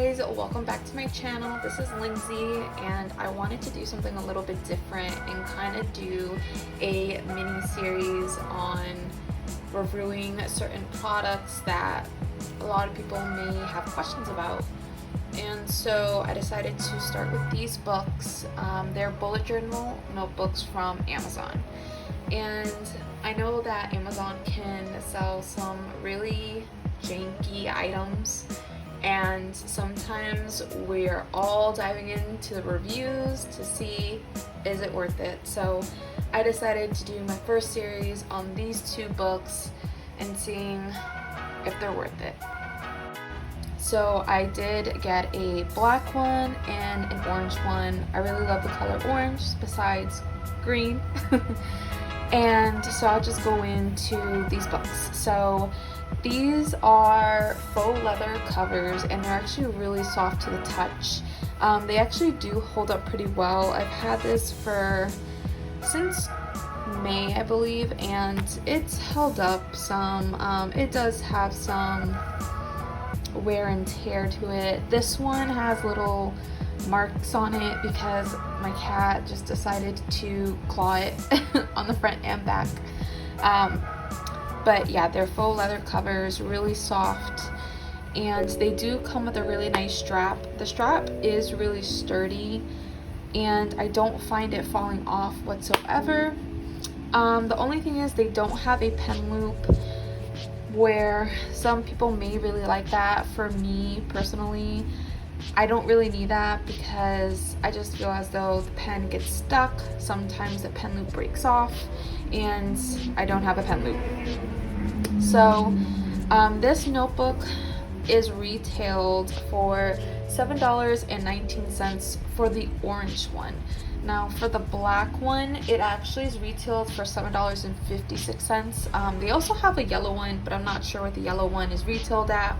guys, welcome back to my channel. This is Lindsay and I wanted to do something a little bit different and kind of do a mini series on reviewing certain products that a lot of people may have questions about. And so I decided to start with these books. They're bullet journal notebooks from Amazon. And I know that Amazon can sell some really janky items, and sometimes we're all diving into the reviews to see is it worth it. So I decided to do my first series on these two books and seeing if they're worth it. So I did get a black one and an orange one. I really love the color orange besides green. And so I'll just go into these books. So these are faux leather covers and they're actually really soft to the touch. They actually do hold up pretty well. I've had this since May, I believe, and it's held up some. It does have some wear and tear to it. This one has little marks on it because my cat just decided to claw it on the front and back. But yeah, they're faux leather covers, really soft, and they do come with a really nice strap. The strap is really sturdy and I don't find it falling off whatsoever. The only thing is they don't have a pen loop, where some people may really like that. For me personally, I don't really need that because I just feel as though the pen gets stuck. Sometimes the pen loop breaks off and I don't have a pen loop. So this notebook is retailed for $7.19 for the orange one. Now for the black one, it actually is retailed for $7.56. They also have a yellow one, but I'm not sure what the yellow one is retailed at.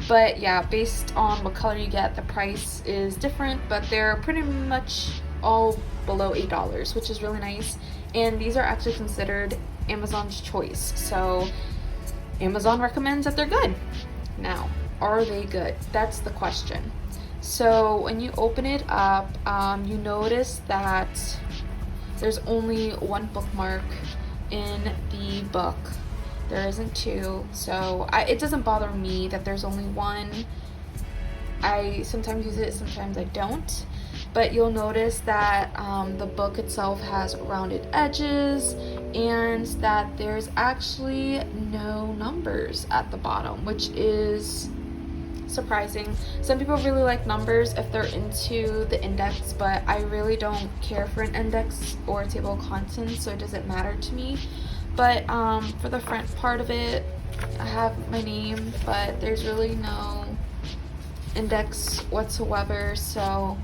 But yeah, based on what color you get, the price is different, but they're pretty much all below $8, which is really nice. And these are actually considered Amazon's choice. So Amazon recommends that they're good. Now, are they good? That's the question. So when you open it up, you notice that there's only one bookmark in the book. There isn't two, so it doesn't bother me that there's only one. I sometimes use it, sometimes I don't. But you'll notice that the book itself has rounded edges and that there's actually no numbers at the bottom, which is surprising. Some people really like numbers if they're into the index, but I really don't care for an index or a table of contents, so it doesn't matter to me. But for the front part of it, I have my name, but there's really no index whatsoever. So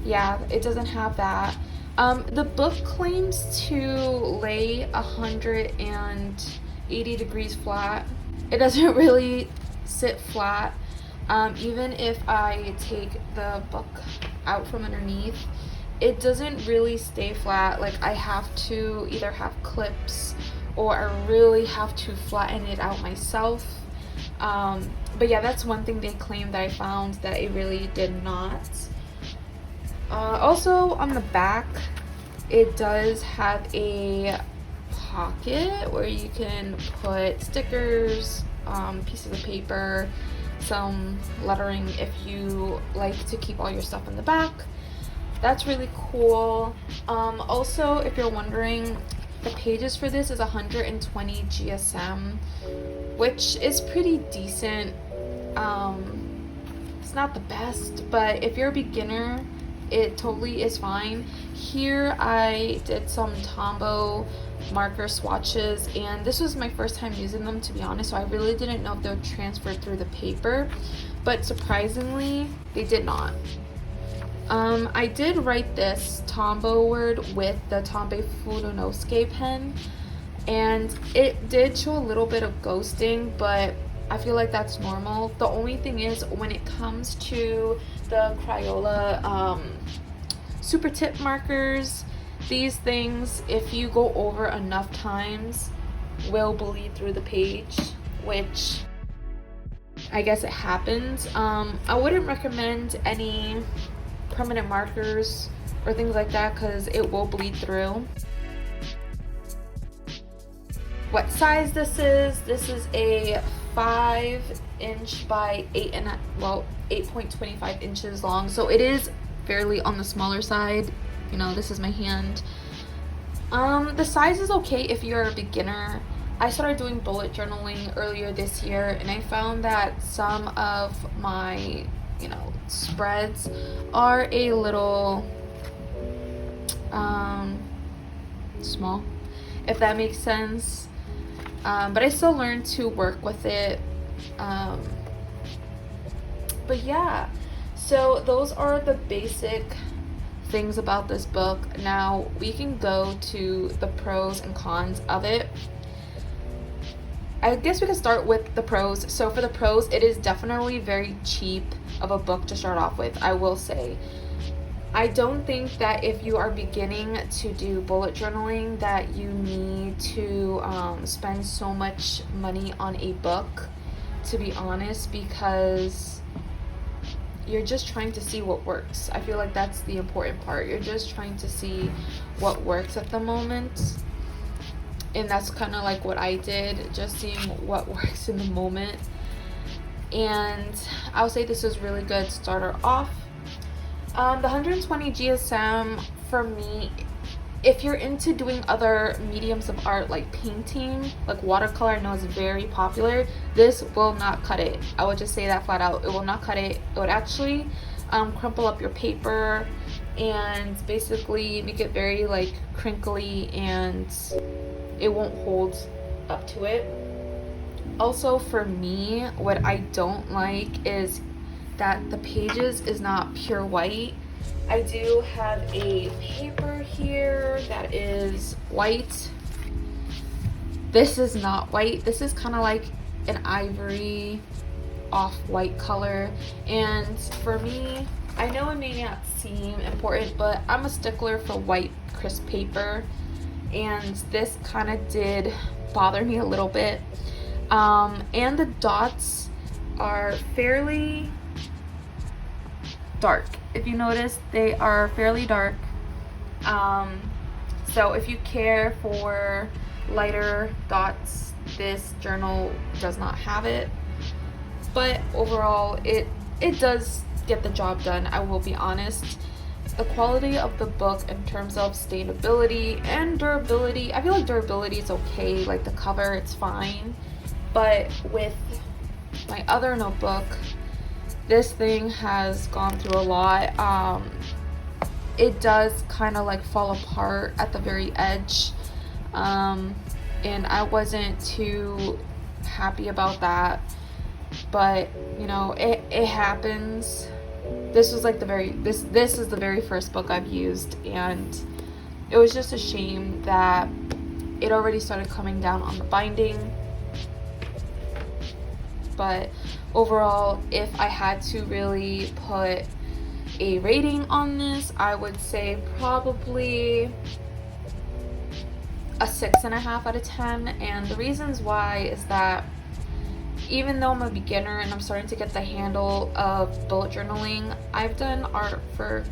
yeah, it doesn't have that. The book claims to lay 180 degrees flat. It doesn't really sit flat. Even if I take the book out from underneath, it doesn't really stay flat. Like, I have to either have clips or I really have to flatten it out myself. But yeah, that's one thing they claim that I found that it really did not. Also on the back, it does have a pocket where you can put stickers, pieces of paper, some lettering if you like to keep all your stuff in the back. That's really cool. Also, if you're wondering, the pages for this is 120 GSM, which is pretty decent. It's not the best, but if you're a beginner, it totally is fine. Here I did some Tombow marker swatches, and this was my first time using them, to be honest, so I really didn't know if they would transfer through the paper, but surprisingly they did not. I did write this Tombow word with the Tombow Furunosuke pen, and it did show a little bit of ghosting, but I feel like that's normal. The only thing is, when it comes to the Crayola super tip markers, these things, if you go over enough times, will bleed through the page, which I guess it happens. I wouldn't recommend any permanent markers or things like that because it will bleed through. What size this is a 5" by 8.25 inches long, so it is fairly on the smaller side. You know, this is my hand. The size is okay if you're a beginner. I started doing bullet journaling earlier this year, and I found that some of my, spreads are a little small, if that makes sense. But I still learned to work with it. But yeah, so those are the basic things about this book. Now we can go to the pros and cons of it. I guess we can start with the pros. So for the pros, it is definitely very cheap of a book to start off with, I will say. I don't think that if you are beginning to do bullet journaling that you need to spend so much money on a book, to be honest, because you're just trying to see what works. I feel like that's the important part. You're just trying to see what works at the moment. And that's kind of like what I did, just seeing what works in the moment. And I would say this is really good starter off. The 120 GSM for me, if you're into doing other mediums of art like painting, like watercolor, I know is very popular, this will not cut it. I would just say that flat out. It will not cut it. It would actually crumple up your paper and basically make it very like crinkly, and it won't hold up to it. Also for me, what I don't like is that the pages is not pure white. I do have a paper here that is white. This is not white. This is kind of like an ivory off-white color. And for me, I know it may not seem important, but I'm a stickler for white crisp paper, and this kind of did bother me a little bit. And the dots are fairly dark. If you notice, they are fairly dark. So if you care for lighter dots, this journal does not have it. But overall, it does get the job done, I will be honest. The quality of the book in terms of sustainability and durability, I feel like durability is okay, like the cover, it's fine. But with my other notebook, this thing has gone through a lot. It does kind of like fall apart at the very edge, and I wasn't too happy about that, but it happens. This was like this is the very first book I've used, and it was just a shame that it already started coming down on the binding. But overall, if I had to really put a rating on this, I would say probably a 6.5 out of 10. And the reasons why is that even though I'm a beginner and I'm starting to get the handle of bullet journaling, I've done art for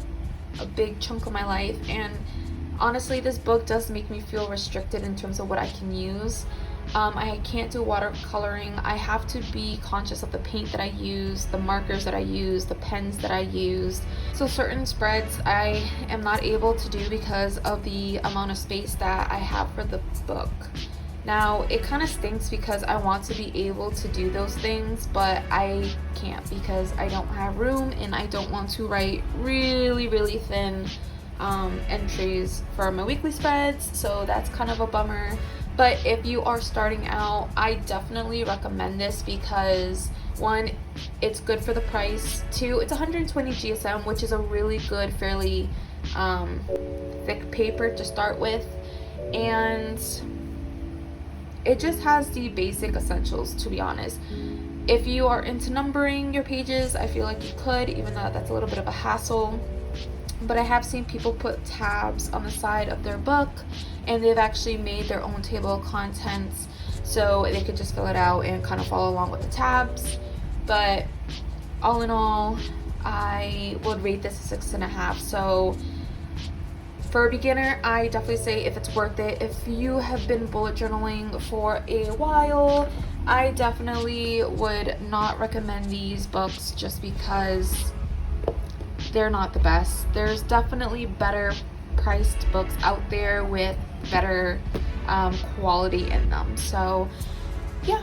a big chunk of my life, and honestly this book does make me feel restricted in terms of what I can use. I can't do watercoloring. I have to be conscious of the paint that I use, the markers that I use, the pens that I use. So certain spreads I am not able to do because of the amount of space that I have for the book. Now, it kind of stinks because I want to be able to do those things, but I can't because I don't have room, and I don't want to write really, really thin entries for my weekly spreads, so that's kind of a bummer. But if you are starting out, I definitely recommend this because 1, it's good for the price. 2, it's 120 GSM, which is a really good, fairly thick paper to start with, and it just has the basic essentials, to be honest. If you are into numbering your pages, I feel like you could, even though that's a little bit of a hassle. But I have seen people put tabs on the side of their book, and they've actually made their own table of contents so they could just fill it out and kind of follow along with the tabs. but all in all, I would rate this a 6.5. So for a beginner, I definitely say if it's worth it. If you have been bullet journaling for a while, I definitely would not recommend these books just because they're not the best. There's definitely better priced books out there with better quality in them. So yeah,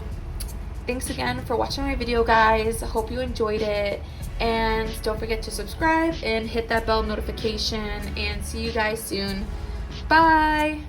thanks again for watching my video, guys. I hope you enjoyed it, and don't forget to subscribe and hit that bell notification, and see you guys soon. Bye.